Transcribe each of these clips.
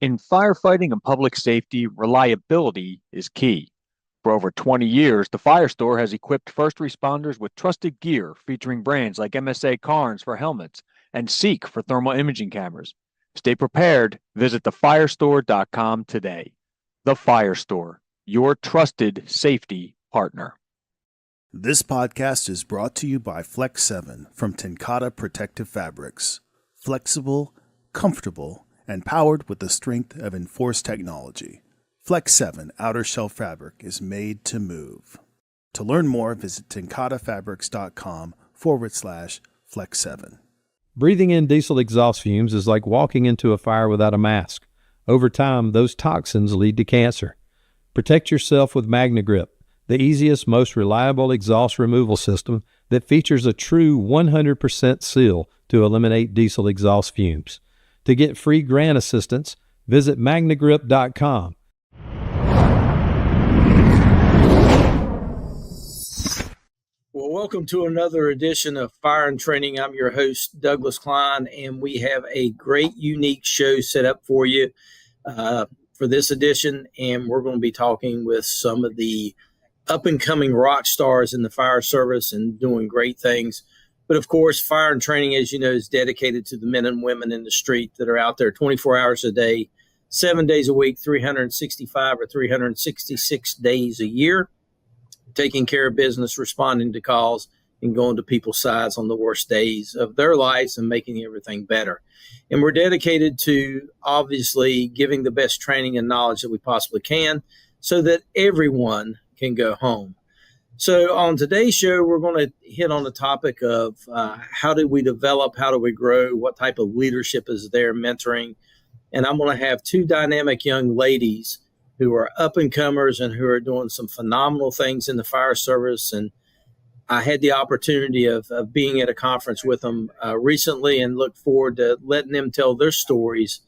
In firefighting and public safety, reliability is key. For over 20 years, the TheFireStore has equipped first responders with trusted gear featuring brands like MSA Carnes for helmets and Seek for thermal imaging cameras. Stay prepared. Visit thefirestore.com today. The FireStore, your trusted safety partner. This podcast is brought to you by Flex 7 from TenCate Protective Fabrics. Flexible, comfortable, and powered with the strength of enforced technology. Flex 7 outer shell fabric is made to move. To learn more, visit tencatefabrics.com/Flex 7. Breathing in diesel exhaust fumes is like walking into a fire without a mask. Over time, those toxins lead to cancer. Protect yourself with Magnegrip, the easiest, most reliable exhaust removal system that features a true 100% seal to eliminate diesel exhaust fumes. To get free grant assistance, visit Magnegrip.com. Well, welcome to another edition of Fire and Training. I'm your host, Douglas Cline, and we have a great, unique show set up for you for this edition. And we're going to be talking with some of the up-and-coming rock stars in the fire service and doing great things. But, of course, Fire and Training, as you know, is dedicated to the men and women in the street that are out there 24 hours a day, 7 days a week, 365 or 366 days a year, taking care of business, responding to calls, and going to people's sides on the worst days of their lives and making everything better. And we're dedicated to, obviously, giving the best training and knowledge that we possibly can so that everyone can go home. So on today's show, we're going to hit on the topic of how do we develop, how do we grow, what type of leadership is there, mentoring. And I'm going to have two dynamic young ladies who are up-and-comers and who are doing some phenomenal things in the fire service. And I had the opportunity of being at a conference with them recently and look forward to letting them tell their stories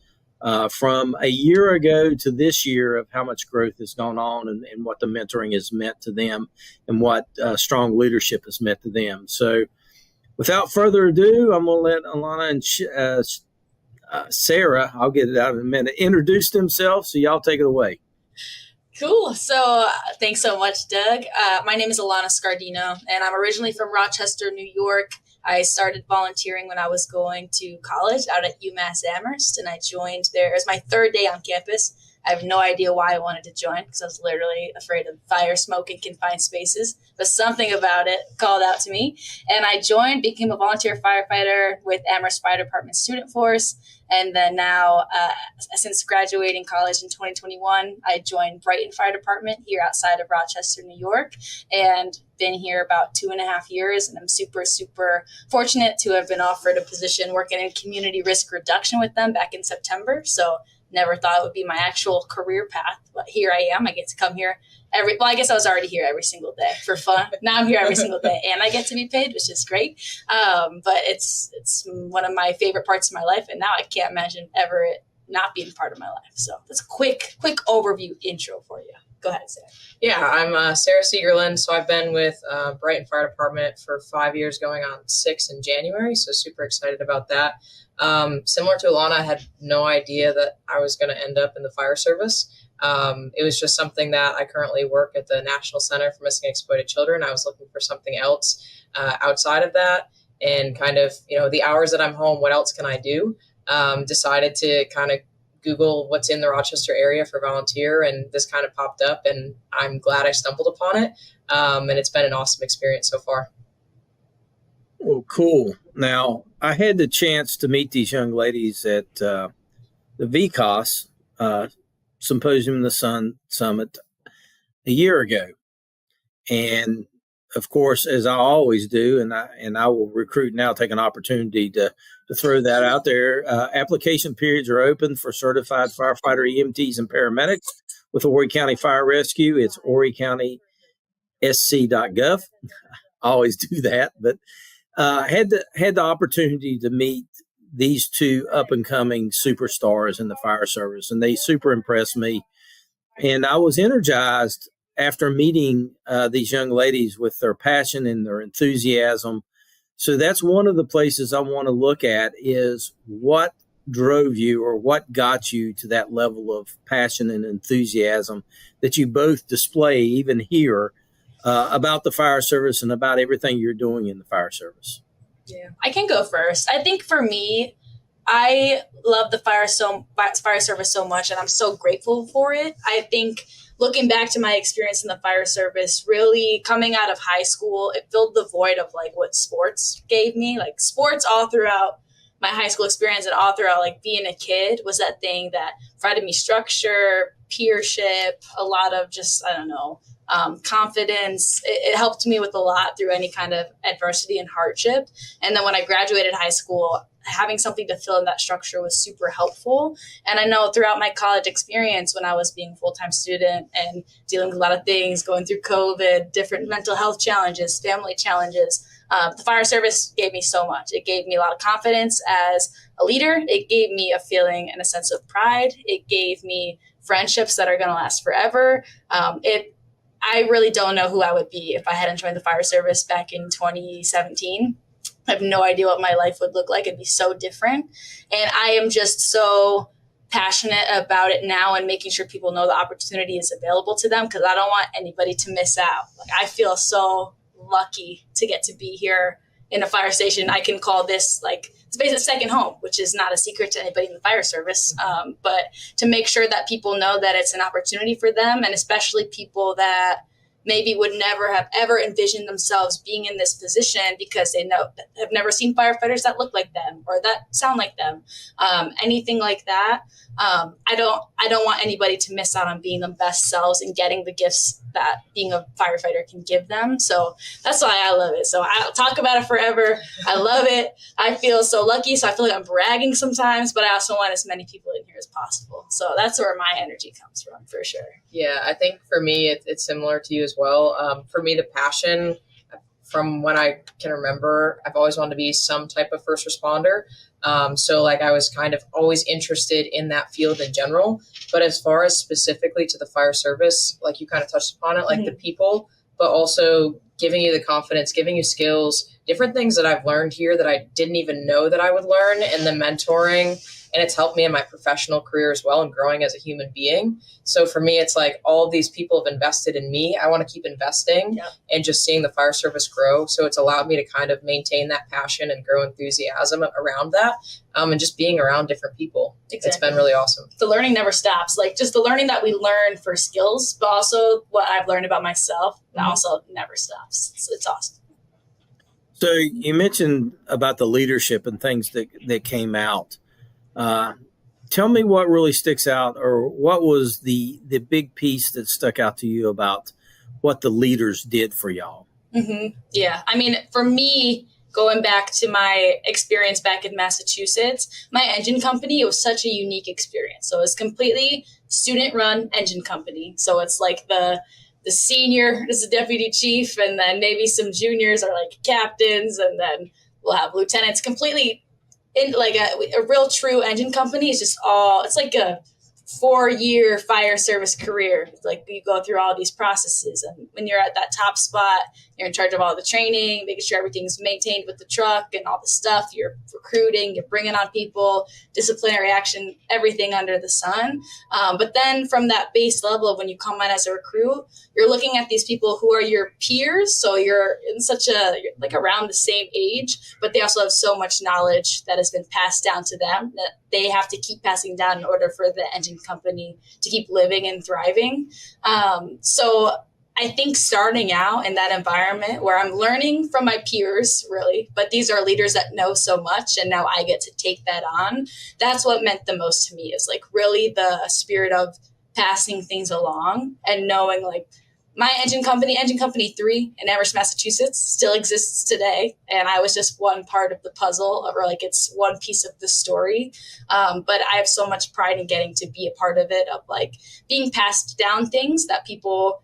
from a year ago to this year of how much growth has gone on and what the mentoring has meant to them and what strong leadership has meant to them. So without further ado, I'm going to let Alannah and Sara, I'll get it out in a minute, introduce themselves. So y'all take it away. Cool. So thanks so much, Doug. My name is Alannah Scardino, and I'm originally from Rochester, New York. I started volunteering when I was going to college out at UMass Amherst, and I joined there. It was my third day on campus. I have no idea why I wanted to join because I was literally afraid of fire, smoke, and confined spaces. But something about it called out to me. And I joined, became a volunteer firefighter with Amherst Fire Department Student Force. And then now, since graduating college in 2021, I joined Brighton Fire Department here outside of Rochester, New York, and been here about 2.5 years. And I'm super, super fortunate to have been offered a position working in community risk reduction with them back in September. So never thought it would be my actual career path, but here I am. I get to come here I guess I was already here every single day for fun. Now I'm here every single day and I get to be paid, which is great. But it's one of my favorite parts of my life. And now I can't imagine ever it not being part of my life. So that's a quick overview intro for you. Go ahead, Sara. Yeah, I'm Sara Segerlin. So I've been with Brighton Fire Department for 5 years, going on 6 in January. So super excited about that. Similar to Alannah, I had no idea that I was going to end up in the fire service. It was just something that I currently work at the National Center for Missing and Exploited Children. I was looking for something else outside of that and kind of, the hours that I'm home, what else can I do? Decided to kind of Google what's in the Rochester area for volunteer, and this kind of popped up, and I'm glad I stumbled upon it. And it's been an awesome experience so far. Well, cool. Now, I had the chance to meet these young ladies at the VCOS Symposium in the Sun Summit a year ago. And of course, as I always do, and I will recruit now, take an opportunity to throw that out there. Application periods are open for certified firefighter EMTs and paramedics with Horry County Fire Rescue. It's horrycountysc.gov. I always do that, but had the opportunity to meet these two up-and-coming superstars in the fire service, and they super impressed me. And I was energized after meeting these young ladies with their passion and their enthusiasm. So that's one of the places I want to look at is what drove you, or what got you to that level of passion and enthusiasm that you both display even here about the fire service and about everything you're doing in the fire service? Yeah, I can go first. I think for me, I love the fire service so much, and I'm so grateful for it. I think looking back to my experience in the fire service, really coming out of high school, it filled the void of like what sports gave me. Like sports all throughout my high school experience and all throughout like being a kid was that thing that provided me structure, peership, a lot of just, I don't know, confidence. It helped me with a lot through any kind of adversity and hardship. And then when I graduated high school, having something to fill in that structure was super helpful. And I know throughout my college experience, when I was being a full-time student and dealing with a lot of things, going through COVID, different mental health challenges, family challenges, the fire service gave me so much. It gave me a lot of confidence as a leader. It gave me a feeling and a sense of pride. It gave me friendships that are going to last forever. I really don't know who I would be if I hadn't joined the fire service back in 2017. I have no idea what my life would look like. It'd be so different. And I am just so passionate about it now and making sure people know the opportunity is available to them, because I don't want anybody to miss out. Like, I feel so lucky to get to be here in a fire station. I can call this like, it's basically a second home, which is not a secret to anybody in the fire service. But to make sure that people know that it's an opportunity for them, and especially people that maybe would never have ever envisioned themselves being in this position because they have never seen firefighters that look like them or that sound like them, anything like that. I don't want anybody to miss out on being the best selves and getting the gifts that being a firefighter can give them. So that's why I love it. So I'll talk about it forever. I love it. I feel so lucky. So I feel like I'm bragging sometimes, but I also want as many people in here as possible. So that's where my energy comes from, for sure. Yeah, I think for me, it's similar to you as well. For me, the passion, from when I can remember, I've always wanted to be some type of first responder. So like I was kind of always interested in that field in general. But as far as specifically to the fire service, like you kind of touched upon it, like the people, but also giving you the confidence, giving you skills, different things that I've learned here that I didn't even know that I would learn, and the mentoring. And it's helped me in my professional career as well and growing as a human being. So for me, it's like all of these people have invested in me. I want to keep investing and just seeing the fire service grow. So it's allowed me to kind of maintain that passion and grow enthusiasm around that, and just being around different people. Exactly. It's been really awesome. The learning never stops. Like just the learning that we learn for skills, but also what I've learned about myself, also never stops. So it's awesome. So you mentioned about the leadership and things that came out. Tell me what really sticks out, or what was the big piece that stuck out to you about what the leaders did for y'all? Mm-hmm. Yeah. I mean, for me, going back to my experience back in Massachusetts, my engine company, it was such a unique experience. So it's completely student-run engine company. So it's like the senior is the deputy chief, and then maybe some juniors are like captains, and then we'll have lieutenants. Completely in like a real true engine company is just it's like a 4-year fire service career. Like you go through all these processes, and when you're at that top spot, you're in charge of all the training, making sure everything's maintained with the truck and all the stuff. You're recruiting, you're bringing on people, disciplinary action, everything under the sun. But then from that base level of when you come in as a recruit, you're looking at these people who are your peers. So you're in you're like around the same age, but they also have so much knowledge that has been passed down to them that they have to keep passing down in order for the engine company to keep living and thriving. So I think starting out in that environment where I'm learning from my peers, really, but these are leaders that know so much, and now I get to take that on. That's what meant the most to me, is like really the spirit of passing things along and knowing like my engine company 3 in Amherst, Massachusetts, still exists today. And I was just one part of the puzzle, or like it's one piece of the story. But I have so much pride in getting to be a part of it, of like being passed down things that people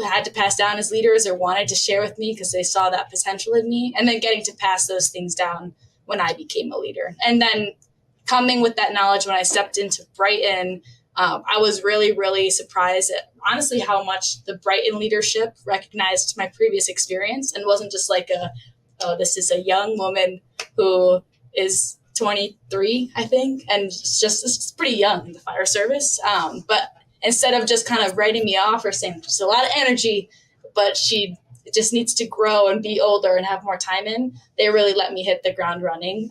had to pass down as leaders or wanted to share with me because they saw that potential in me, and then getting to pass those things down when I became a leader. And then coming with that knowledge when I stepped into Brighton, I was really, really surprised at honestly how much the Brighton leadership recognized my previous experience and wasn't just like this is a young woman who is 23, I think, and it's pretty young in the fire service. But instead of just kind of writing me off or saying there's a lot of energy, but she just needs to grow and be older and have more time in, they really let me hit the ground running.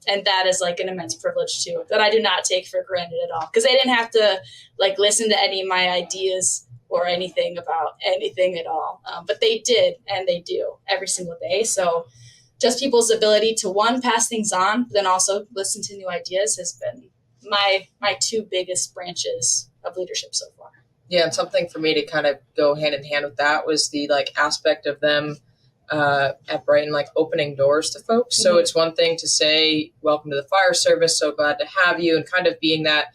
And that is like an immense privilege too, that I do not take for granted at all. Because they didn't have to like listen to any of my ideas or anything about anything at all. But they did, and they do every single day. So just people's ability to, one, pass things on, but then also listen to new ideas has been my two biggest branches of leadership so far. Yeah, and something for me to kind of go hand in hand with that was the like aspect of them at Brighton, like opening doors to folks. Mm-hmm. So it's one thing to say, welcome to the fire service, so glad to have you, and kind of being that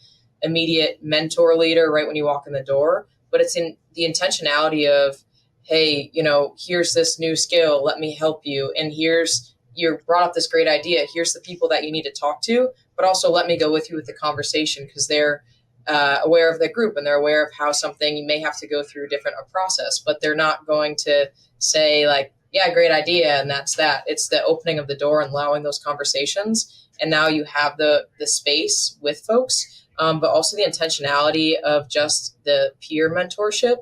immediate mentor leader right when you walk in the door. But it's in the intentionality of, hey, here's this new skill, let me help you. And you brought up this great idea. Here's the people that you need to talk to, but also let me go with you with the conversation, because they're aware of the group and they're aware of how something you may have to go through a process, but they're not going to say like, yeah, great idea. And that's that. It's the opening of the door and allowing those conversations. And now you have the space with folks, but also the intentionality of just the peer mentorship.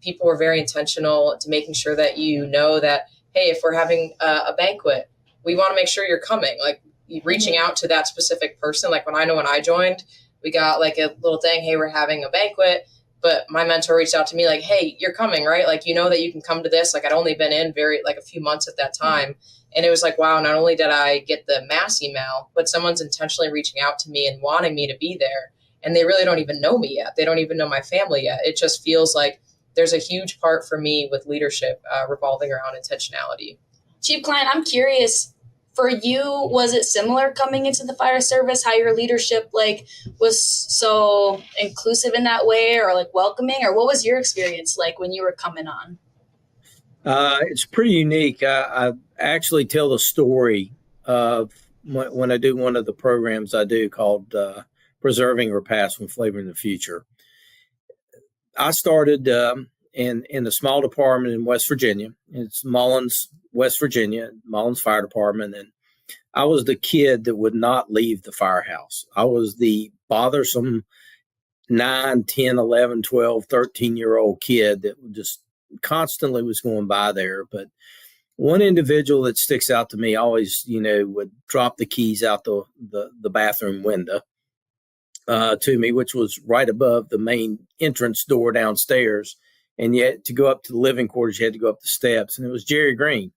People were very intentional to making sure that that, hey, if we're having a banquet, we want to make sure you're coming, like reaching out to that specific person. Like when I joined, we got like a little thing, hey, we're having a banquet, but my mentor reached out to me like, hey, you're coming, right? Like, that you can come to this. Like I'd only been in a few months at that time. And it was like, wow, not only did I get the mass email, but someone's intentionally reaching out to me and wanting me to be there. And they really don't even know me yet. They don't even know my family yet. It just feels like there's a huge part for me with leadership revolving around intentionality. Chief Cline, I'm curious, for you, was it similar coming into the fire service, how your leadership was so inclusive in that way, or welcoming, or what was your experience like when you were coming on? It's pretty unique. I actually tell the story of when I do one of the programs I do called Preserving Our Past when Flavoring the Future. I started in a small department in West Virginia. It's Mullins, West Virginia, Mullins Fire Department. And I was the kid that would not leave the firehouse. I was the bothersome 9, 10, 11, 12, 13-year-old kid that just constantly was going by there. But one individual that sticks out to me always, would drop the keys out the bathroom window to me, which was right above the main entrance door downstairs. And yet to go up to the living quarters, you had to go up the steps. And it was Jerry Green.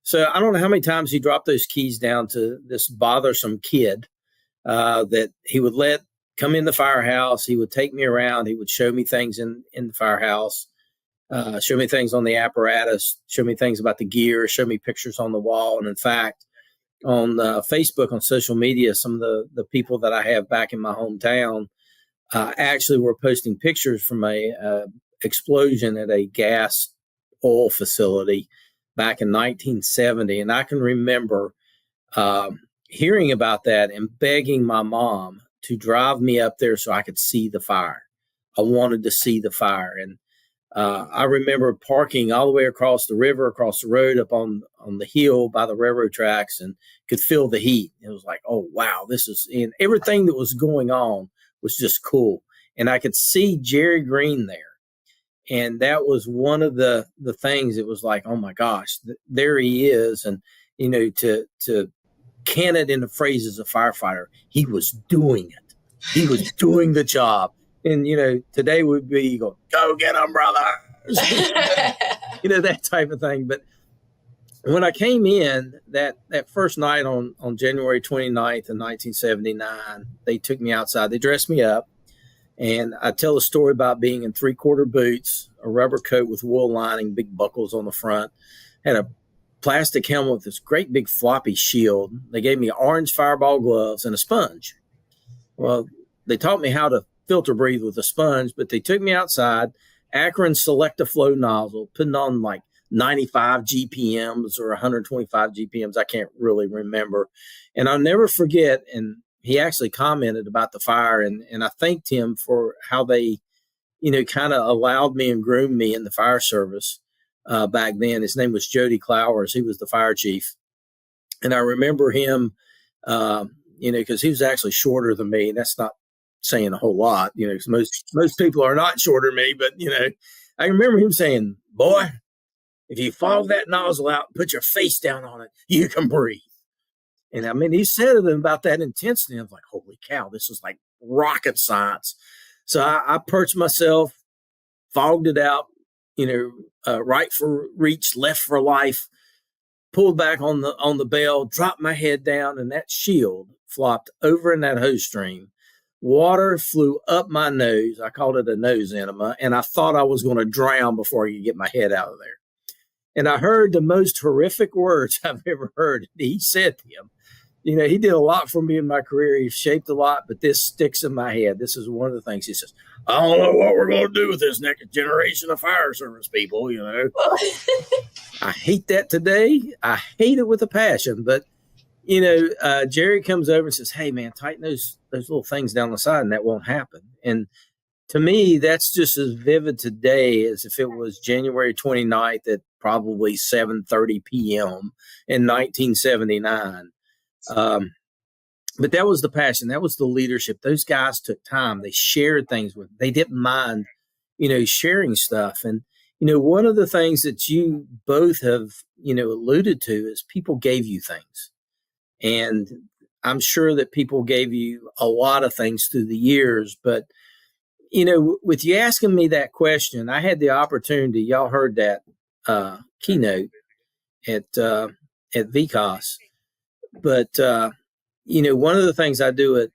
So I don't know how many times he dropped those keys down to this bothersome kid that he would let come in the firehouse. He would take me around. He would show me things in the firehouse, show me things on the apparatus, show me things about the gear, show me pictures on the wall. And in fact, on Facebook, on social media, some of the people that I have back in my hometown actually were posting pictures from a explosion at a gas oil facility back in 1970. And I can remember hearing about that and begging my mom to drive me up there so I could see the fire. I wanted to see the fire. And I remember parking all the way across the river, across the road, up on the hill by the railroad tracks, and could feel the heat. It was like, oh, wow, and everything that was going on was just cool. And I could see Jerry Green there. And that was one of the things. It was like, oh my gosh, there he is. And, to can it in the phrases of firefighter, he was doing it. He was doing the job. And, today would be, go get him, brothers. That type of thing. But when I came in that first night on January 29th of 1979, they took me outside. They dressed me up. And I tell a story about being in 3/4 boots, a rubber coat with wool lining, big buckles on the front, had a plastic helmet with this great big floppy shield. They gave me orange fireball gloves and a sponge. Well, they taught me how to filter breathe with a sponge, but they took me outside, Akron Select-A-Flow nozzle, putting on like 95 GPMs or 125 GPMs. I can't really remember. And I'll never forget, and he actually commented about the fire, and I thanked him for how they, kind of allowed me and groomed me in the fire service back then. His name was Jody Clowers. He was the fire chief. And I remember him Because he was actually shorter than me. And that's not saying a whole lot, because most people are not shorter than me. But, I remember him saying, boy, if you fog that nozzle out and put your face down on it, you can breathe. And I mean, he said it about that intensity. I was like, holy cow, this was like rocket science. So I perched myself, fogged it out, right for reach, left for life, pulled back on the bell, dropped my head down, and that shield flopped over in that hose stream. Water flew up my nose. I called it a nose enema, and I thought I was going to drown before I could get my head out of there. And I heard the most horrific words I've ever heard. He said to him, he did a lot for me in my career. He shaped a lot, but this sticks in my head. This is one of the things he says, I don't know what we're going to do with this next generation of fire service people, I hate that today. I hate it with a passion. But, Jerry comes over and says, hey, man, tighten those little things down the side and that won't happen. And to me, that's just as vivid today as if it was January 29th at probably 7:30 p.m. in 1979. But that was the passion. That was the leadership. Those guys took time. They shared things with, they didn't mind, sharing stuff. And, one of the things that you both have, alluded to is people gave you things. And I'm sure that people gave you a lot of things through the years. But, with you asking me that question, I had the opportunity, y'all heard that keynote at VCOS. But, one of the things I do at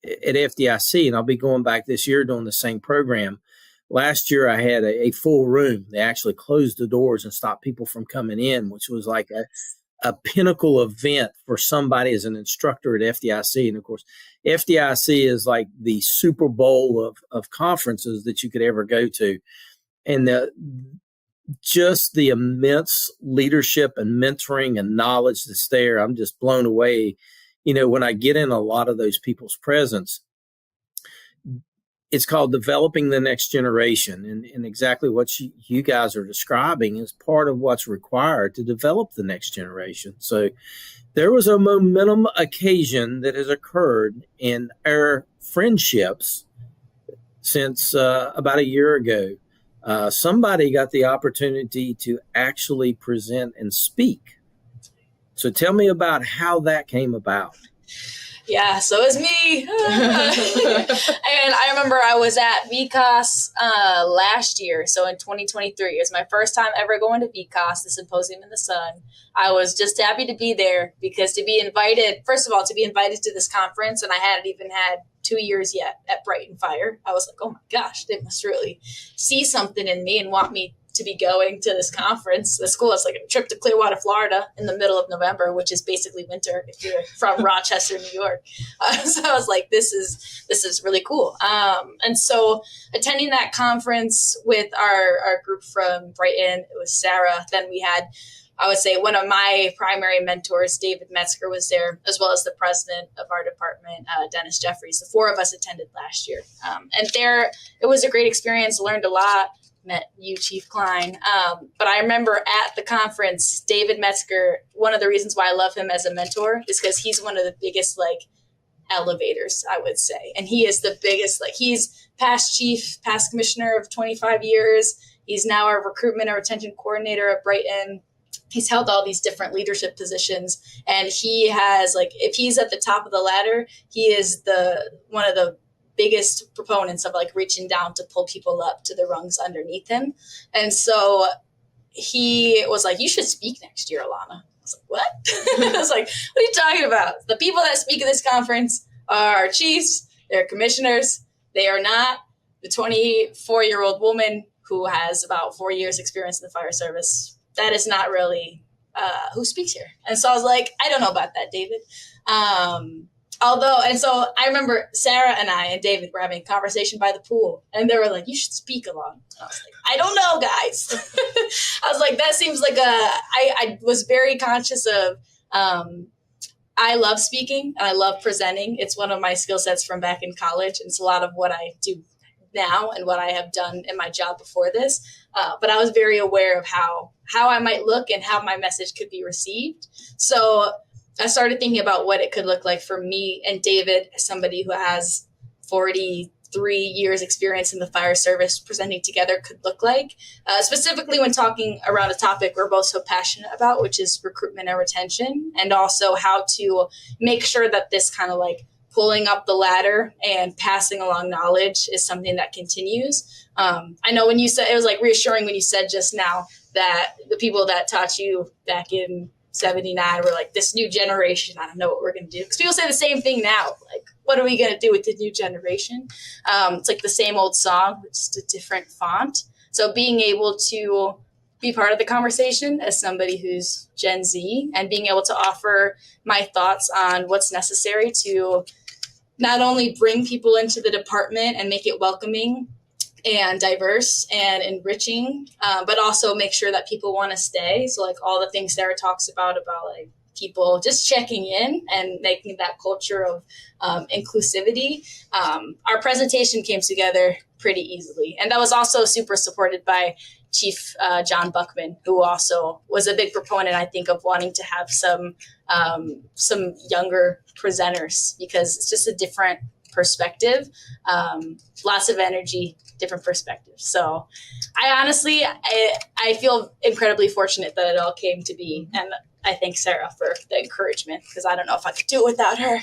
FDIC, and I'll be going back this year doing the same program. Last year, I had a full room. They actually closed the doors and stopped people from coming in, which was like a pinnacle event for somebody as an instructor at FDIC. And of course, FDIC is like the Super Bowl of conferences that you could ever go to. And just the immense leadership and mentoring and knowledge that's there, I'm just blown away. When I get in a lot of those people's presence, it's called developing the next generation. And exactly what you guys are describing is part of what's required to develop the next generation. So there was a momentum occasion that has occurred in our friendships since about a year ago. Somebody got the opportunity to actually present and speak. So tell me about how that came about. Yeah, so it was me. And I remember I was at VCOS last year. So in 2023, it was my first time ever going to VCOS, the Symposium in the Sun. I was just happy to be there because to be invited, first of all, to be invited to this conference, and I hadn't even had 2 years yet at Brighton Fire. I was like, oh my gosh, they must really see something in me and want me to be going to this conference. The school is like a trip to Clearwater, Florida in the middle of November, which is basically winter if you're from Rochester, New York. So I was like, this is really cool. And so attending that conference with our group from Brighton, it was Sara. Then we had, I would say, one of my primary mentors, David Metzger, was there, as well as the president of our department, Dennis Jeffries. The four of us attended last year. And there, it was a great experience, learned a lot. Met you, Chief Cline. But I remember at the conference, David Metzger, one of the reasons why I love him as a mentor is because he's one of the biggest, elevators, I would say. And he is the biggest, he's past chief, past commissioner of 25 years. He's now our recruitment and retention coordinator at Brighton. He's held all these different leadership positions. And he has, if he's at the top of the ladder, he is one of the biggest proponents of reaching down to pull people up to the rungs underneath him. And so he was like, you should speak next year, Alannah. I was like, what? I was like, what are you talking about? The people that speak at this conference are chiefs, they're commissioners. They are not the 24-year-old woman who has about 4 years experience in the fire service. That is not really who speaks here. And so I was like, I don't know about that, David. And so I remember Sara and I and David were having a conversation by the pool, and they were like, you should speak along. I was like, I don't know, guys. I was like, that seems like I was very conscious of, I love speaking and I love presenting. It's one of my skill sets from back in college. And it's a lot of what I do now and what I have done in my job before this. But I was very aware of how I might look and how my message could be received. So I started thinking about what it could look like for me and David, as somebody who has 43 years experience in the fire service, presenting together could look like, specifically when talking around a topic we're both so passionate about, which is recruitment and retention, and also how to make sure that this kind of like pulling up the ladder and passing along knowledge is something that continues. I know when you said, it was like reassuring when you said just now that the people that taught you back in 79 were like, this new generation, I don't know what we're going to do. Because people say the same thing now. Like, what are we going to do with the new generation? It's like the same old song, but just a different font. So being able to be part of the conversation as somebody who's Gen Z and being able to offer my thoughts on what's necessary to not only bring people into the department and make it welcoming and diverse and enriching, but also make sure that people want to stay. So like all the things Sara talks about like people just checking in and making that culture of inclusivity. Our presentation came together pretty easily. And that was also super supported by Chief John Buckman, who also was a big proponent, I think, of wanting to have some younger presenters, because it's just a different perspective, lots of energy, different perspectives. So I honestly, I feel incredibly fortunate that it all came to be. And I thank Sara for the encouragement, because I don't know if I could do it without her.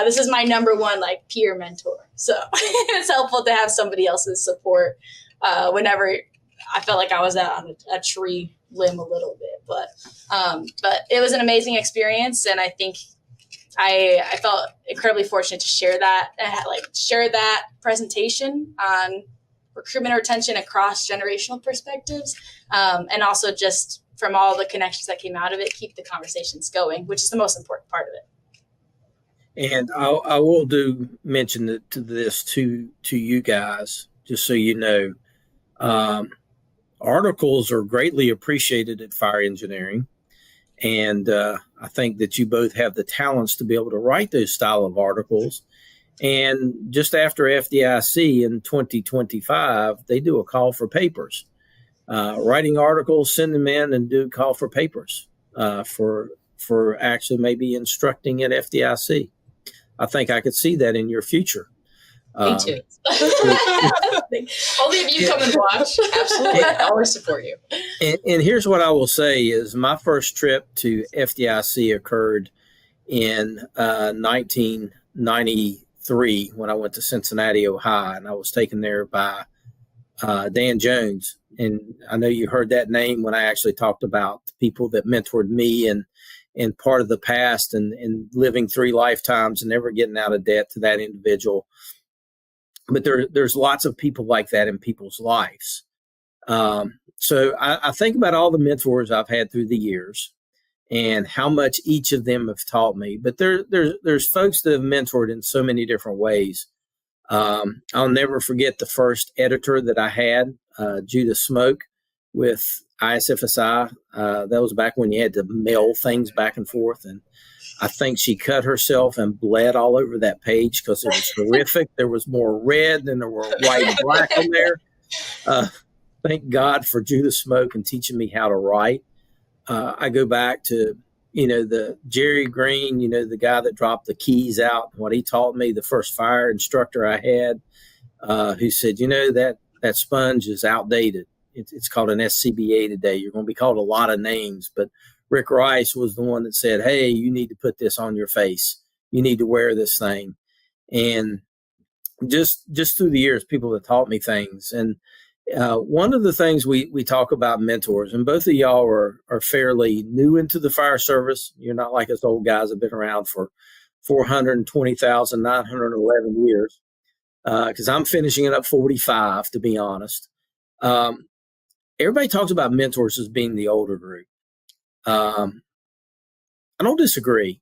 This is my number one like peer mentor. So it's helpful to have somebody else's support whenever I felt like I was out on a tree limb a little bit. But it was an amazing experience. And I think I felt incredibly fortunate to share that presentation on recruitment and retention across generational perspectives, and also just from all the connections that came out of it, keep the conversations going, which is the most important part of it. And I will mention this to you guys, just so you know. Articles are greatly appreciated at Fire Engineering. And I think that you both have the talents to be able to write those style of articles. And just after FDIC in 2025, they do a call for papers. Writing articles, send them in and do a call for papers for actually maybe instructing at FDIC. I think I could see that in your future. Me too. Only if you come and watch. Absolutely. I always support you. And here's what I will say is my first trip to FDIC occurred in 1993 when I went to Cincinnati, Ohio, and I was taken there by Dan Jones. And I know you heard that name when I actually talked about the people that mentored me and part of the past and living 3 lifetimes and never getting out of debt to that individual. But there's lots of people like that in people's lives. So I think about all the mentors I've had through the years and how much each of them have taught me. But there's folks that have mentored in so many different ways. I'll never forget the first editor that I had, Judith Smoke, with ISFSI. That was back when you had to mail things back and forth. And I think she cut herself and bled all over that page because it was horrific. There was more red than there were white and black in there. Thank God for Judith Smoke and teaching me how to write. I go back to, the Jerry Green, the guy that dropped the keys out, what he taught me, the first fire instructor I had, who said, that sponge is outdated. It's called an SCBA today. You're going to be called a lot of names, but Rick Rice was the one that said, hey, you need to put this on your face. You need to wear this thing. And just through the years, people have taught me things. And one of the things we talk about mentors, and both of y'all are fairly new into the fire service. You're not like us old guys that have been around for 420,911 years, because I'm finishing it up 45, to be honest. Everybody talks about mentors as being the older group. I don't disagree,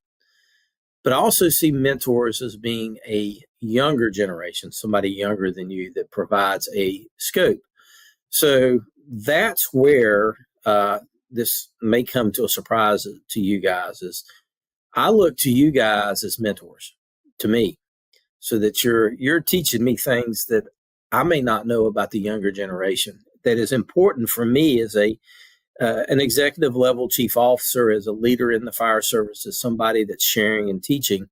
but I also see mentors as being a younger generation, somebody younger than you that provides a scope. So that's where this may come to a surprise to you guys. Is I look to you guys as mentors to me, so that you're teaching me things that I may not know about the younger generation. That is important for me as a an executive level chief officer, as a leader in the fire service, as somebody that's sharing and teaching,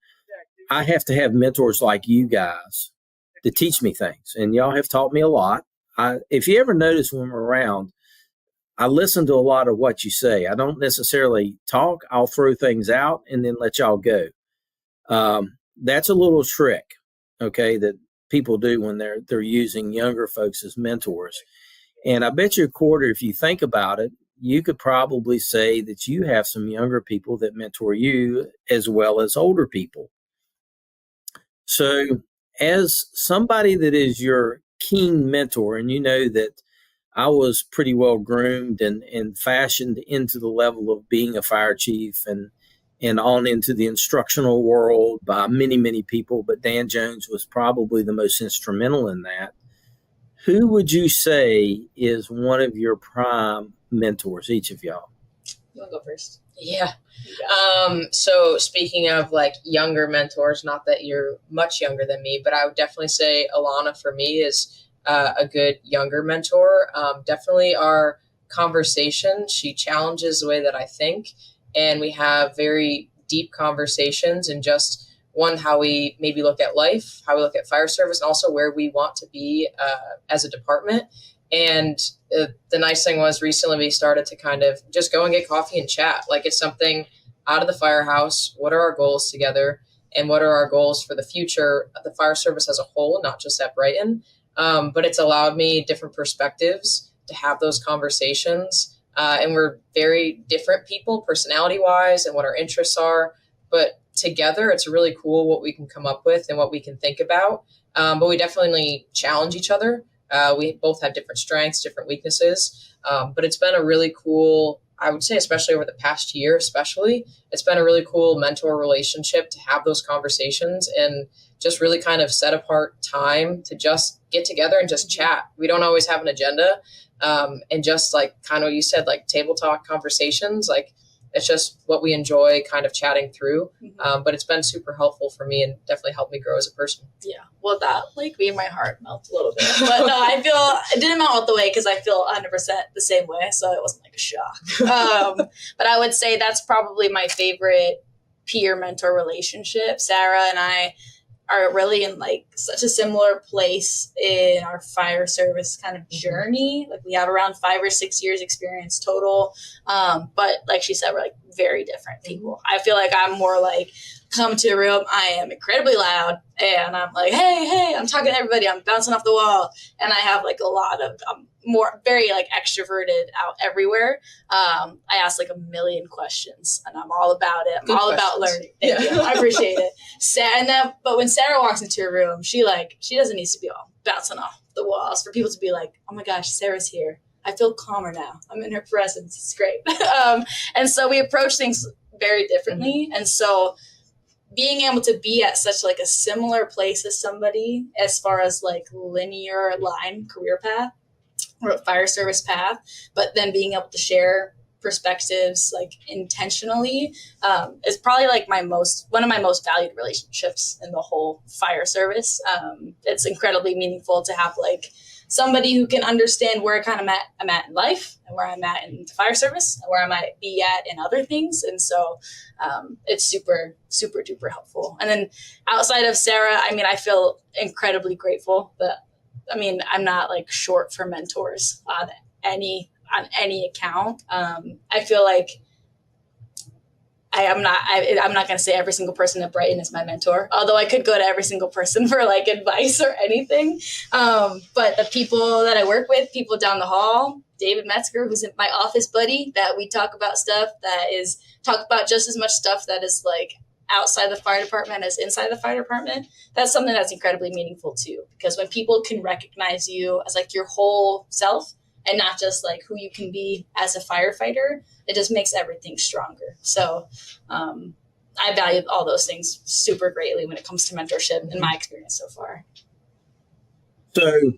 I have to have mentors like you guys to teach me things. And y'all have taught me a lot. If you ever notice when we're around, I listen to a lot of what you say. I don't necessarily talk. I'll throw things out and then let y'all go. That's a little trick, okay, that people do when they're using younger folks as mentors. And I bet you a quarter, if you think about it, you could probably say that you have some younger people that mentor you as well as older people. So as somebody that is your keen mentor, and you know that I was pretty well groomed and fashioned into the level of being a fire chief and on into the instructional world by many, many people, but Dan Jones was probably the most instrumental in that. Who would you say is one of your prime mentors, each of y'all? You want to go first? Yeah. So speaking of like younger mentors, not that you're much younger than me, but I would definitely say Alannah for me is a good younger mentor. Definitely our conversation. She challenges the way that I think, and we have very deep conversations and just one, how we maybe look at life, how we look at fire service, and also where we want to be as a department. And the nice thing was recently we started to kind of just go and get coffee and chat. Like it's something out of the firehouse. What are our goals together? And what are our goals for the future of the fire service as a whole, not just at Brighton? But it's allowed me different perspectives to have those conversations. And we're very different people personality wise and what our interests are. But together, it's really cool what we can come up with and what we can think about. But we definitely challenge each other. We both have different strengths, different weaknesses. But it's been a really cool, I would say, especially over the past year, it's been a really cool mentor relationship to have those conversations and just really kind of set apart time to just get together and just chat. We don't always have an agenda. And just like kind of what you said, like table talk conversations, like it's just what we enjoy kind of chatting through. But it's been super helpful for me and definitely helped me grow as a person. Yeah. Well, that like made my heart melt a little bit. But no, I feel it didn't melt all the way because I feel 100% the same way. So it wasn't like a shock. But I would say that's probably my favorite peer mentor relationship. Sara and I are really in like such a similar place in our fire service kind of journey. Like we have around 5 or 6 years experience total. But like she said, we're like very different people. I feel like I'm more like come to a room, I am incredibly loud and I'm like, hey, I'm talking to everybody. I'm bouncing off the wall. And I have like a lot of more very like extroverted out everywhere. I ask like a million questions and I'm all about it. I'm all about learning. Thank you. I appreciate it. But when Sara walks into a room, she doesn't need to be all bouncing off the walls for people to be like, oh my gosh, Sara's here. I feel calmer now. I'm in her presence. It's great. And so we approach things very differently. And so being able to be at such like a similar place as somebody as far as like linear line career path or a fire service path, but then being able to share perspectives like intentionally is probably like one of my most valued relationships in the whole fire service. It's incredibly meaningful to have like somebody who can understand where I'm at in life and where I'm at in the fire service and where I might be at in other things. And so it's super, super duper helpful. And then outside of Sara, I mean, I feel incredibly grateful that, I mean, I'm not like short for mentors on any account. I feel like I'm not going to say every single person at Brighton is my mentor, although I could go to every single person for like advice or anything. But the people that I work with, people down the hall, David Metzger, who's my office buddy, that we talk about just as much stuff that is like outside the fire department as inside the fire department. That's something that's incredibly meaningful too, because when people can recognize you as like your whole self and not just like who you can be as a firefighter, it just makes everything stronger. So I value all those things super greatly when it comes to mentorship in my experience so far. So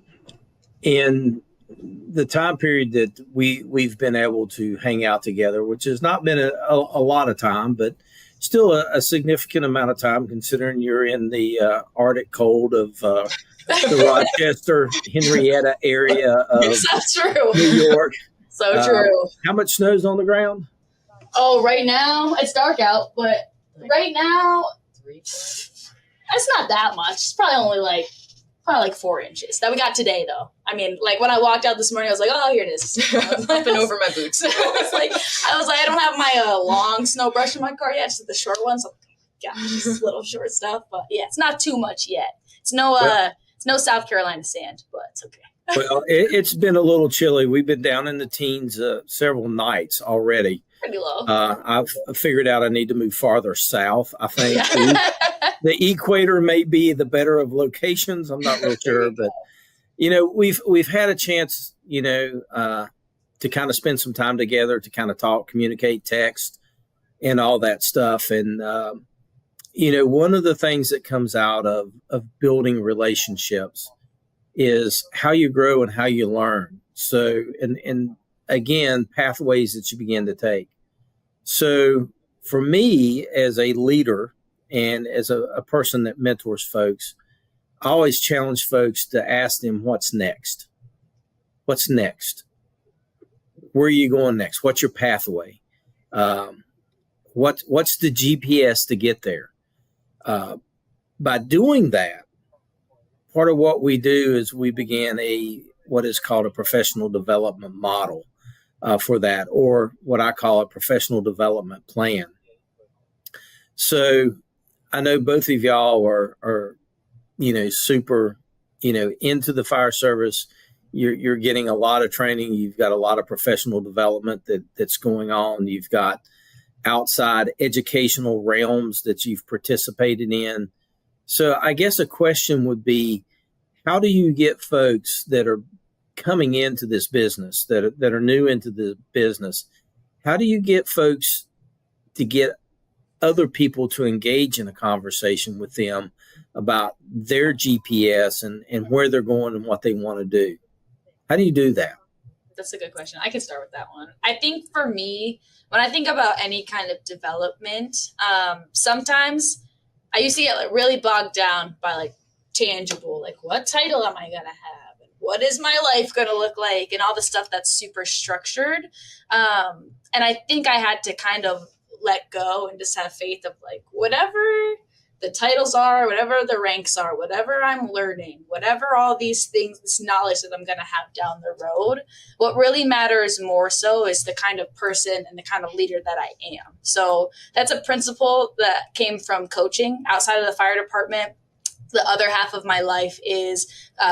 in the time period that we've been able to hang out together, which has not been a lot of time, but still a significant amount of time considering you're in the Arctic cold of the Rochester, Henrietta area of It's not true. New York. So true. How much snow's on the ground? Oh, right now it's dark out, but right now it's not that much. It's probably like 4 inches that we got today, though. I mean, like when I walked out this morning, I was like, oh, here it is. Up and over my boots. I was like, I don't have my long snow brush in my car yet, just the short ones. So, yeah, just little short stuff. But yeah, it's not too much yet. It's no South Carolina sand, but it's okay. Well, it's been a little chilly. We've been down in the teens several nights already. Pretty low. I've figured out I need to move farther south. I think the equator may be the better of locations. I'm not real sure, but we've had a chance, to kind of spend some time together, to kind of talk, communicate, text, and all that stuff. And one of the things that comes out of building relationships is how you grow and how you learn. So, and again, pathways that you begin to take. So for me as a leader and as a person that mentors folks, I always challenge folks to ask them, what's next? What's next? Where are you going next? What's your pathway? What's the GPS to get there? By doing that, part of what we do is we begin what is called a professional development model for that, or what I call a professional development plan. So I know both of y'all are super, into the fire service. You're getting a lot of training. You've got a lot of professional development that's going on. You've got outside educational realms that you've participated in. So I guess a question would be, how do you get folks that are coming into this business, that are new into the business, how do you get folks to get other people to engage in a conversation with them about their GPS and where they're going and what they want to do? How do you do that? That's a good question. I can start with that one. I think for me, when I think about any kind of development, sometimes I used to get really bogged down by like tangible, like what title am I going to have? And what is my life going to look like? And all the stuff that's super structured. And I think I had to kind of let go and just have faith of like, whatever the titles are, whatever the ranks are, whatever I'm learning, whatever all these things, this knowledge that I'm going to have down the road, what really matters more so is the kind of person and the kind of leader that I am. So that's a principle that came from coaching outside of the fire department. The other half of my life is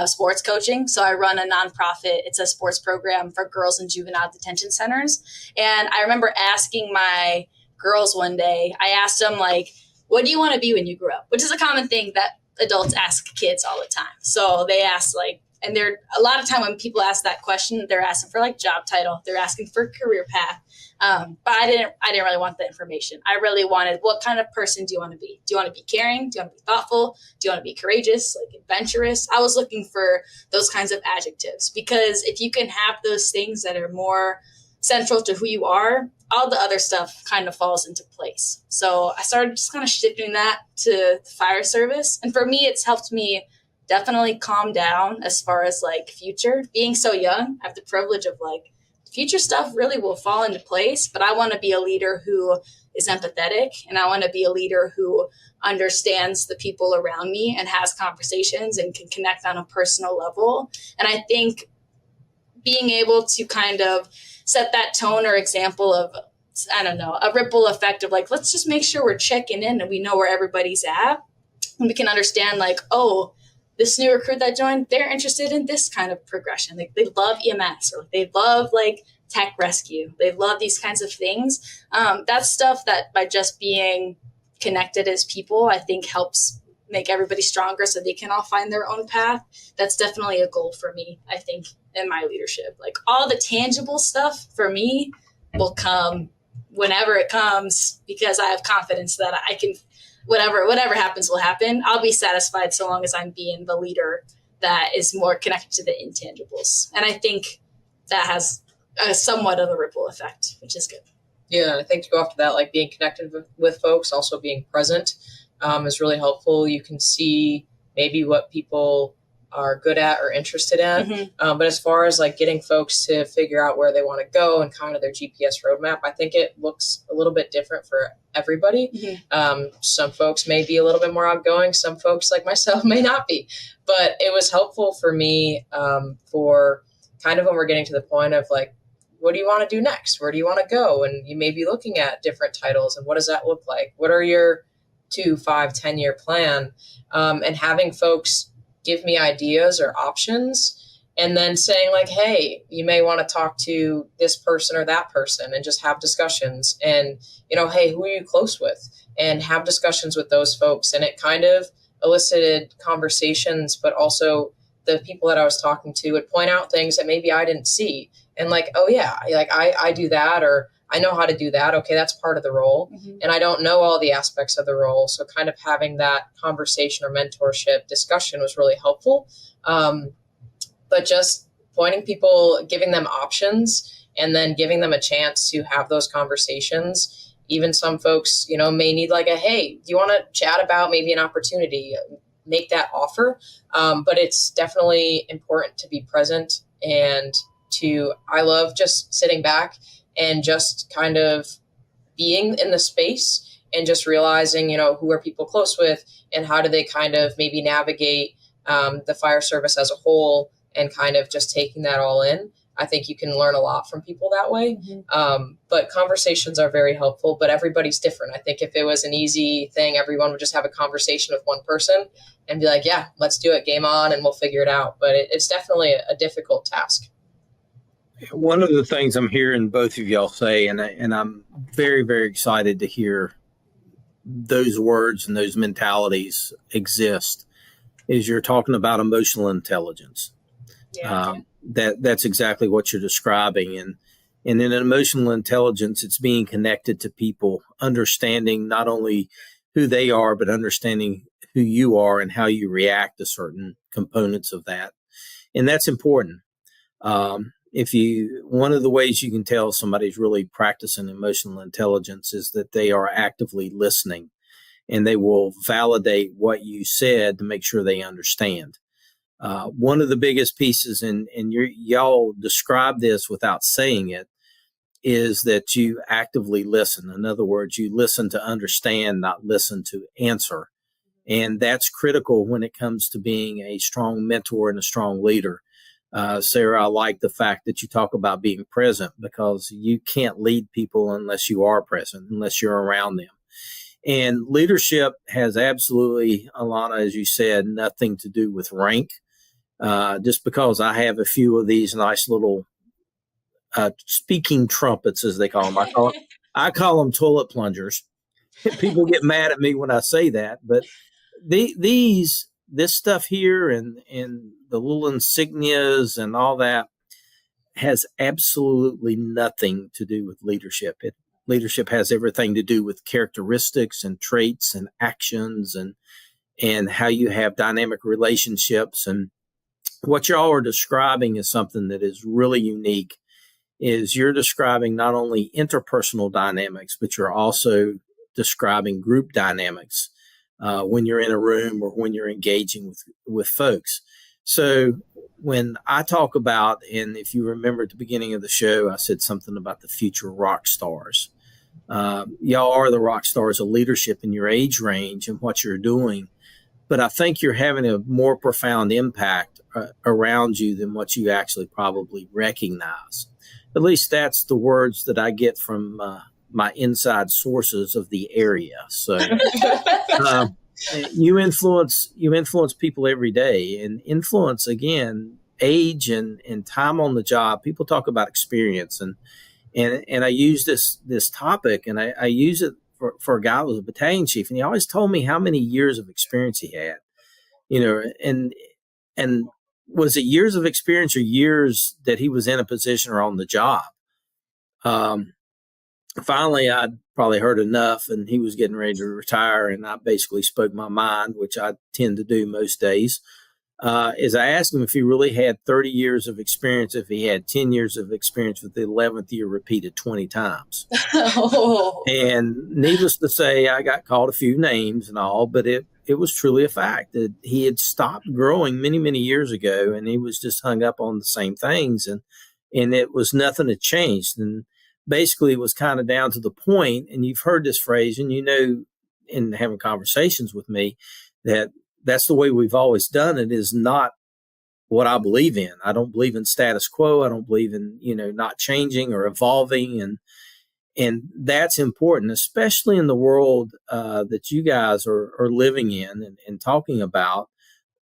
sports coaching. So I run a nonprofit. It's a sports program for girls in juvenile detention centers. And I remember asking my girls one day, I asked them like, what do you want to be when you grow up? Which is a common thing that adults ask kids all the time. So they ask like, and they're a lot of time when people ask that question, they're asking for like job title, they're asking for career path. But I didn't really want the information. I really wanted, what kind of person do you want to be? Do you want to be caring? Do you want to be thoughtful? Do you want to be courageous, like adventurous? I was looking for those kinds of adjectives, because if you can have those things that are more central to who you are, all the other stuff kind of falls into place. So I started just kind of shifting that to the fire service. And for me, it's helped me definitely calm down as far as like future. Being so young, I have the privilege of like, future stuff really will fall into place, but I want to be a leader who is empathetic, and I want to be a leader who understands the people around me and has conversations and can connect on a personal level. And I think being able to kind of set that tone or example of, I don't know, a ripple effect of like, let's just make sure we're checking in and we know where everybody's at. And we can understand like, oh, this new recruit that joined, they're interested in this kind of progression. Like they love EMS, or they love like tech rescue. They love these kinds of things. That's stuff that by just being connected as people, I think helps make everybody stronger so they can all find their own path. That's definitely a goal for me, I think, in my leadership. Like all the tangible stuff for me will come whenever it comes, because I have confidence that I can, whatever happens will happen. I'll be satisfied so long as I'm being the leader that is more connected to the intangibles. And I think that has somewhat of a ripple effect, which is good. Yeah, I think to go after that, like being connected with folks, also being present is really helpful. You can see maybe what people are good at or interested in. But as far as like getting folks to figure out where they want to go and kind of their GPS roadmap, I think it looks a little bit different for everybody. Some folks may be a little bit more outgoing. Some folks like myself may not be, but it was helpful for me for kind of when we're getting to the point of like, what do you want to do next? Where do you want to go? And you may be looking at different titles and what does that look like? What are your 2, 5, 10-year plan? And having folks give me ideas or options, and then saying like, hey, you may want to talk to this person or that person and just have discussions. And, you know, hey, who are you close with? And have discussions with those folks. And it kind of elicited conversations, but also the people that I was talking to would point out things that maybe I didn't see. And like, oh yeah, like I do that, or I know how to do that. Okay, that's part of the role. And I don't know all the aspects of the role. So kind of having that conversation or mentorship discussion was really helpful. But just pointing people, giving them options, and then giving them a chance to have those conversations. Even some folks, you know, may need like a, hey, do you want to chat about maybe an opportunity? Make that offer. But it's definitely important to be present and I love just sitting back and just kind of being in the space and just realizing, you know, who are people close with and how do they kind of maybe navigate the fire service as a whole, and kind of just taking that all in. I think you can learn a lot from people that way. But conversations are very helpful, but everybody's different. I think if it was an easy thing, everyone would just have a conversation with one person and be like, yeah, let's do it, game on, and we'll figure it out. But it's definitely a difficult task. One of the things I'm hearing both of y'all say, and I'm very, very excited to hear those words and those mentalities exist, is you're talking about emotional intelligence. Yeah. That's exactly what you're describing. And in emotional intelligence, it's being connected to people, understanding not only who they are, but understanding who you are and how you react to certain components of that. And that's important. One of the ways you can tell somebody's really practicing emotional intelligence is that they are actively listening, and they will validate what you said to make sure they understand. One of the biggest pieces, and y'all describe this without saying it, is that you actively listen. In other words, you listen to understand, not listen to answer. And that's critical when it comes to being a strong mentor and a strong leader. Sara, I like the fact that you talk about being present, because you can't lead people unless you are present, unless you're around them. And leadership has absolutely, Alannah, as you said, nothing to do with rank. Just because I have a few of these nice little speaking trumpets, as they call them. I call them toilet plungers. People get mad at me when I say that, but this stuff here and the little insignias and all that has absolutely nothing to do with leadership. Leadership has everything to do with characteristics and traits and actions and how you have dynamic relationships. And what y'all are describing is something that is really unique. Is you're describing not only interpersonal dynamics, but you're also describing group dynamics when you're in a room or when you're engaging with folks. So when I talk about, and if you remember at the beginning of the show, I said something about the future rock stars. Y'all are the rock stars of leadership in your age range and what you're doing. But I think you're having a more profound impact around you than what you actually probably recognize. At least that's the words that I get from my inside sources of the area. So you influence people every day, and influence, again, age and time on the job. People talk about experience, and I use this topic, and I use it for a guy who was a battalion chief, and he always told me how many years of experience he had, and was it years of experience or years that he was in a position or on the job? Finally, I'd probably heard enough, and he was getting ready to retire, and I basically spoke my mind, which I tend to do most days. Is I asked him if he really had 30 years of experience, if he had 10 years of experience with the 11th year repeated 20 times. Oh. And needless to say, I got called a few names and all, but it was truly a fact that he had stopped growing many, many years ago, and he was just hung up on the same things, and it was nothing had changed. And basically it was kind of down to the point, and you've heard this phrase, and in having conversations with me, that that's the way we've always done it is not what I believe in. I don't believe in status quo. I don't believe in, not changing or evolving. And that's important, especially in the world that you guys are living in and talking about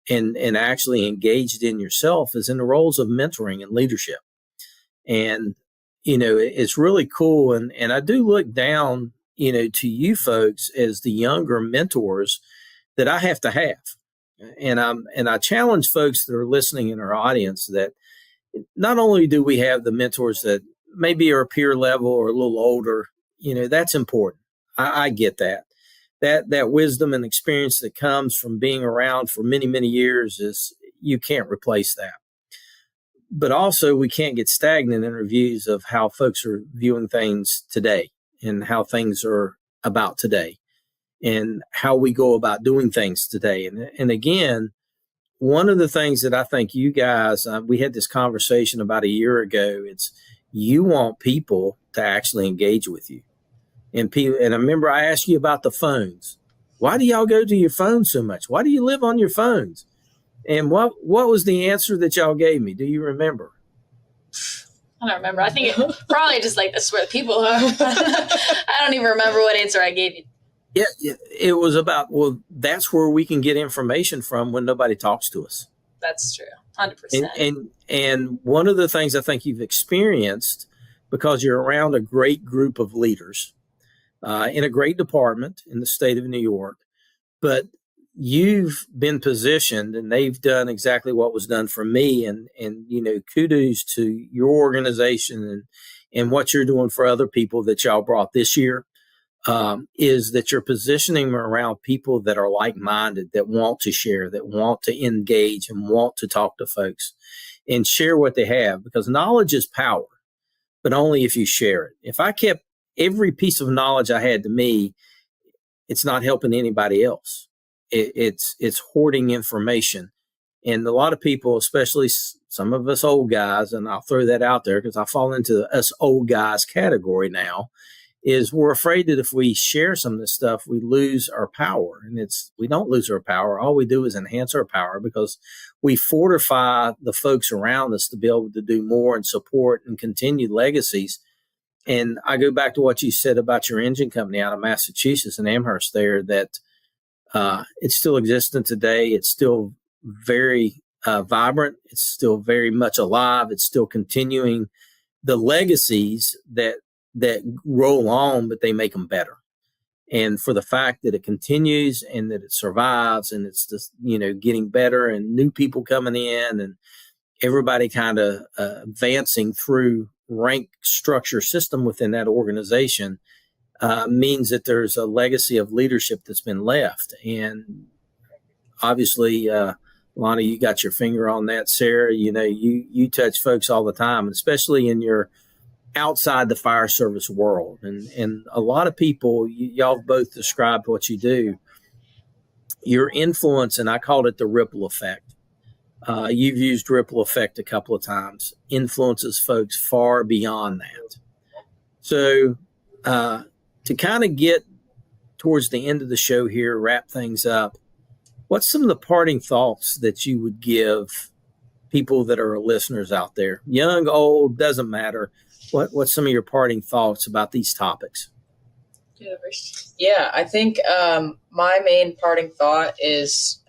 and actually engaged in yourself, is in the roles of mentoring and leadership. And, it's really cool. And I do look down, to you folks as the younger mentors that I have to have. And I challenge folks that are listening in our audience that not only do we have the mentors that maybe are peer level or a little older, that's important. I get that. That wisdom and experience that comes from being around for many, many years you can't replace that. But also we can't get stagnant in reviews of how folks are viewing things today and how things are about today and how we go about doing things today. And again, one of the things that I think you guys, we had this conversation about a year ago, it's you want people to actually engage with you. And I remember I asked you about the phones. Why do y'all go to your phones so much? Why do you live on your phones? And what was the answer that y'all gave me? Do you remember? I don't remember. I think it probably just like that's where the people are. I don't even remember what answer I gave you. Yeah, it was about, well, that's where we can get information from when nobody talks to us. That's true. 100%. And one of the things I think you've experienced, because you're around a great group of leaders in a great department in the state of New York, but you've been positioned and they've done exactly what was done for me. And kudos to your organization and what you're doing for other people that y'all brought this year. Is that you're positioning around people that are like-minded, that want to share, that want to engage and want to talk to folks and share what they have, because knowledge is power, but only if you share it. If I kept every piece of knowledge I had to me, it's not helping anybody else. It's hoarding information. And a lot of people, especially some of us old guys, and I'll throw that out there because I fall into the us old guys category now, is we're afraid that if we share some of this stuff, we lose our power. And we don't lose our power. All we do is enhance our power because we fortify the folks around us to be able to do more and support and continue legacies. And I go back to what you said about your engine company out of Massachusetts and Amherst there, that it's still existent today. It's still very vibrant. It's still very much alive. It's still continuing the legacies that roll on, but they make them better. And for the fact that it continues and that it survives and it's just, getting better and new people coming in and everybody kind of advancing through rank structure system within that organization means that there's a legacy of leadership that's been left. And obviously, Alannah, you got your finger on that. Sara, you touch folks all the time, especially in your outside the fire service world. And a lot of people, y'all both described what you do. Your influence, and I called it the ripple effect. You've used ripple effect a couple of times, influences folks far beyond that. So to kind of get towards the end of the show here, wrap things up, what's some of the parting thoughts that you would give people that are listeners out there? Young, old, doesn't matter. What's some of your parting thoughts about these topics? Yeah, I think my main parting thought is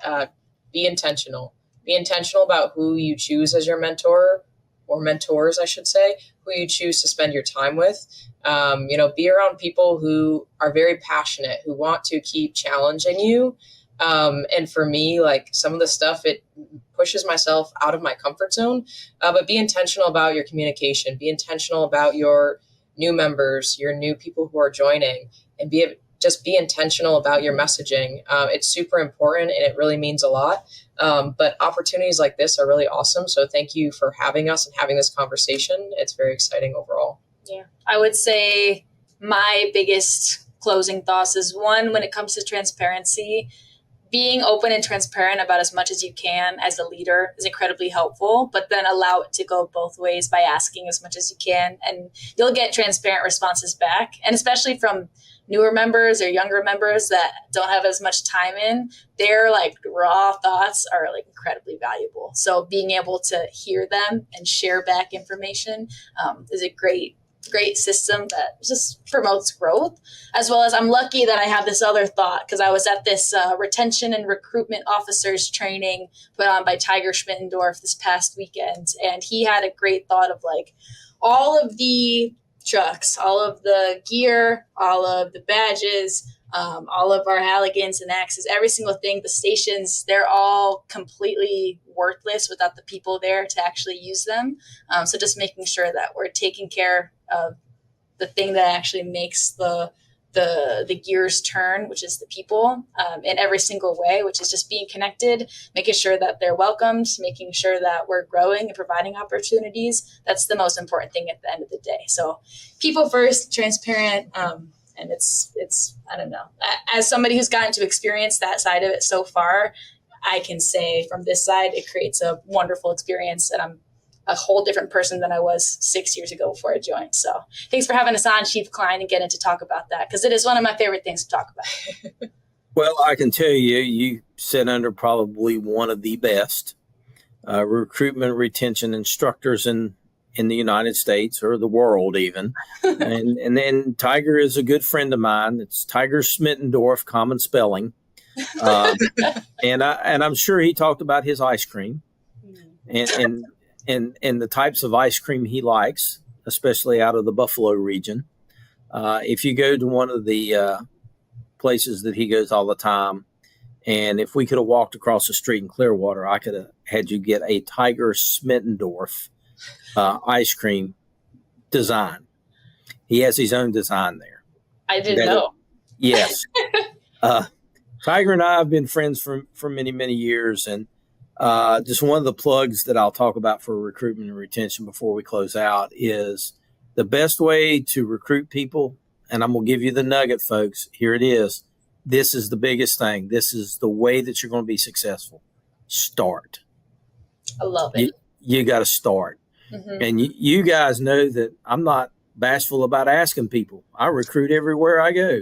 be intentional. Be intentional about who you choose as your mentor, or mentors, I should say, who you choose to spend your time with. Be around people who are very passionate, who want to keep challenging you. And for me, like some of the stuff, it pushes myself out of my comfort zone, but be intentional about your communication, be intentional about your new members, your new people who are joining, and just be intentional about your messaging. It's super important and it really means a lot. But opportunities like this are really awesome. So thank you for having us and having this conversation. It's very exciting overall. Yeah, I would say my biggest closing thoughts is one, when it comes to transparency, being open and transparent about as much as you can as a leader is incredibly helpful, but then allow it to go both ways by asking as much as you can, and you'll get transparent responses back. And especially from newer members or younger members that don't have as much time in, their like raw thoughts are like incredibly valuable. So being able to hear them and share back information is a great system that just promotes growth. As well as, I'm lucky that I have this other thought, because I was at this retention and recruitment officers training put on by Tiger Schmittendorf this past weekend, and he had a great thought of like all of the trucks, all of the gear, all of the badges, all of our Halligans and axes, every single thing, the stations, they're all completely worthless without the people there to actually use them. So just making sure that we're taking care of the thing that actually makes the gears turn, which is the people, in every single way, which is just being connected, making sure that they're welcomed, making sure that we're growing and providing opportunities. That's the most important thing at the end of the day. So people first, transparent, and it's I don't know. As somebody who's gotten to experience that side of it so far, I can say from this side, it creates a wonderful experience, and I'm a whole different person than I was 6 years ago before I joined. So thanks for having us on, Chief Cline, and getting to talk about that, because it is one of my favorite things to talk about. Well, I can tell you, you sit under probably one of the best recruitment retention instructors in the United States, or the world even. and then Tiger is a good friend of mine. It's Tiger Schmittendorf, common spelling. And I'm sure he talked about his ice cream and the types of ice cream he likes, especially out of the Buffalo region. If you go to one of the places that he goes all the time, and if we could have walked across the street in Clearwater, I could have had you get a Tiger Schmittendorf ice cream design. He has his own design there. I didn't know. Yes. Tiger and I have been friends for many, many years. And just one of the plugs that I'll talk about for recruitment and retention before we close out is the best way to recruit people. And I'm going to give you the nugget, folks. Here it is. This is the biggest thing. This is the way that you're going to be successful. Start. I love it. You got to start. Mm-hmm. And you guys know that I'm not bashful about asking people. I recruit everywhere I go.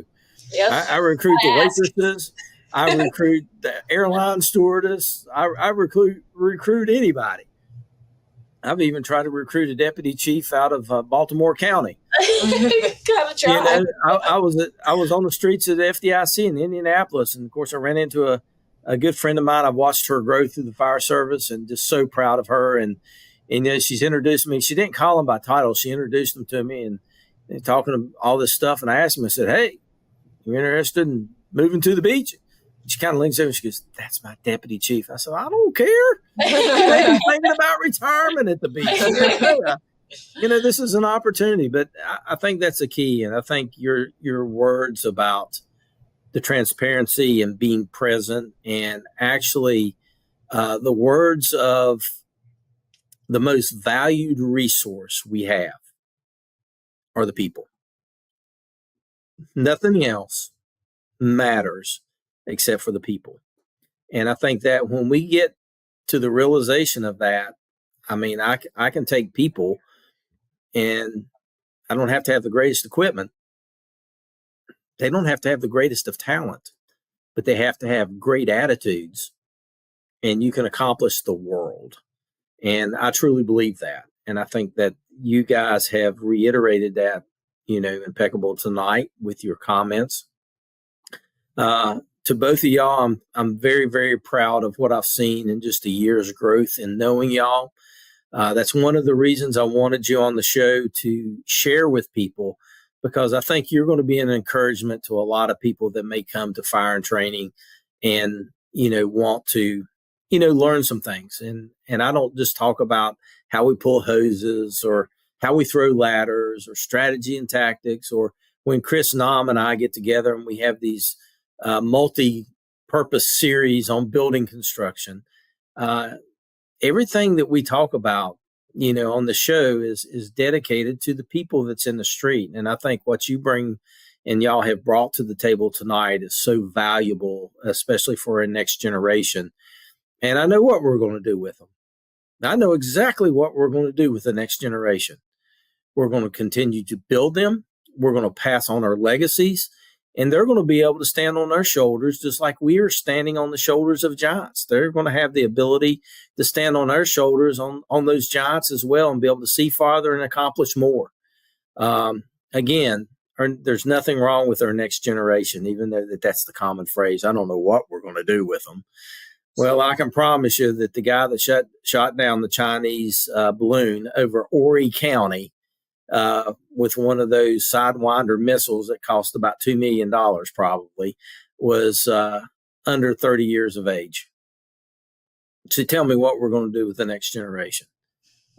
Yep. I recruit the waitresses. I recruit the airline stewardess. I recruit anybody. I've even tried to recruit a deputy chief out of Baltimore County. Gotta try. I was on the streets of the FDIC in Indianapolis, and of course I ran into a good friend of mine. I've watched her grow through the fire service, and just so proud of her. And she's introduced me. She didn't call him by title. She introduced him to me, and talking to all this stuff. And I asked him, I said, "Hey, you interested in moving to the beach?" She kind of leans over and she goes, "That's my deputy chief." I said, "I don't care. I'm thinking about retirement at the beach." This is an opportunity, but I think that's the key. And I think your words about the transparency and being present, and actually the words of the most valued resource we have are the people. Nothing else matters except for the people. And I think that when we get to the realization of that, I mean, I can take people, and I don't have to have the greatest equipment. They don't have to have the greatest of talent, but they have to have great attitudes, and you can accomplish the world. And I truly believe that. And I think that you guys have reiterated that, impeccable tonight with your comments. To both of y'all, I'm very, very proud of what I've seen in just a year's growth in knowing y'all. That's one of the reasons I wanted you on the show, to share with people, because I think you're going to be an encouragement to a lot of people that may come to fire and training and, want to, learn some things. And I don't just talk about how we pull hoses or how we throw ladders or strategy and tactics, or when Chris Nam and I get together and we have these multi-purpose series on building construction. Everything that we talk about, on the show is dedicated to the people that's in the street. And I think what you bring and y'all have brought to the table tonight is so valuable, especially for our next generation. And I know what we're going to do with them. I know exactly what we're going to do with the next generation. We're going to continue to build them. We're going to pass on our legacies, and they're going to be able to stand on our shoulders just like we are standing on the shoulders of giants. They're going to have the ability to stand on our shoulders on those giants as well and be able to see farther and accomplish more. Again, there's nothing wrong with our next generation, even though that's the common phrase. I don't know what we're going to do with them. Well, I can promise you that the guy that shot down the Chinese balloon over Horry County with one of those Sidewinder missiles that cost about $2 million probably was under 30 years of age. So tell me what we're going to do with the next generation.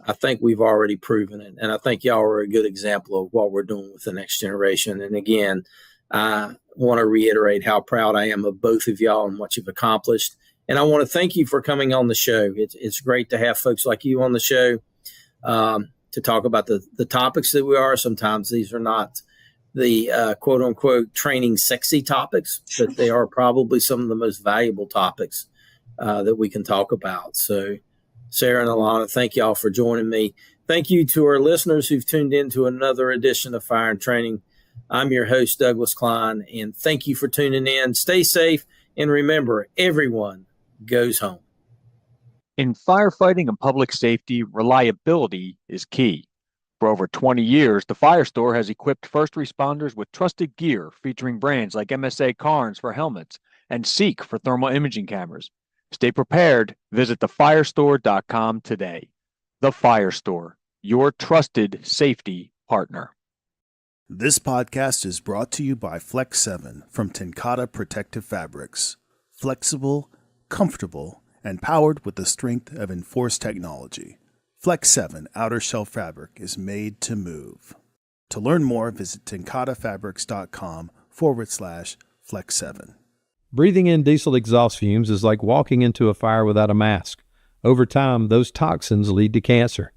I think we've already proven it, and I think y'all are a good example of what we're doing with the next generation. And again, I want to reiterate how proud I am of both of y'all and what you've accomplished. And I want to thank you for coming on the show. It's great to have folks like you on the show to talk about the topics that we are. Sometimes these are not the quote unquote training sexy topics, but they are probably some of the most valuable topics that we can talk about. So Sara and Alannah, thank y'all for joining me. Thank you to our listeners who've tuned in to another edition of Fire and Training. I'm your host, Douglas Cline, and thank you for tuning in. Stay safe, and remember, everyone goes home. In firefighting and public safety, reliability is key. For over 20 years, TheFireStore has equipped first responders with trusted gear featuring brands like MSA Carnes for helmets and Seek for thermal imaging cameras. Stay prepared. Visit TheFireStore.com today. The FireStore, your trusted safety partner. This podcast is brought to you by Flex 7 from TenCate Protective Fabrics. Flexible, comfortable, and powered with the strength of enforced technology. Flex 7 outer shell fabric is made to move. To learn more, visit tencatefabrics.com/Flex 7. Breathing in diesel exhaust fumes is like walking into a fire without a mask. Over time, those toxins lead to cancer.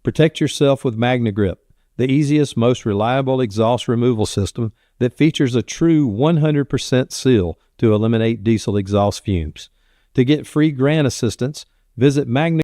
Protect yourself with Magnegrip, the easiest, most reliable exhaust removal system that features a true 100% seal to eliminate diesel exhaust fumes. To get free grant assistance, visit Magnegrip.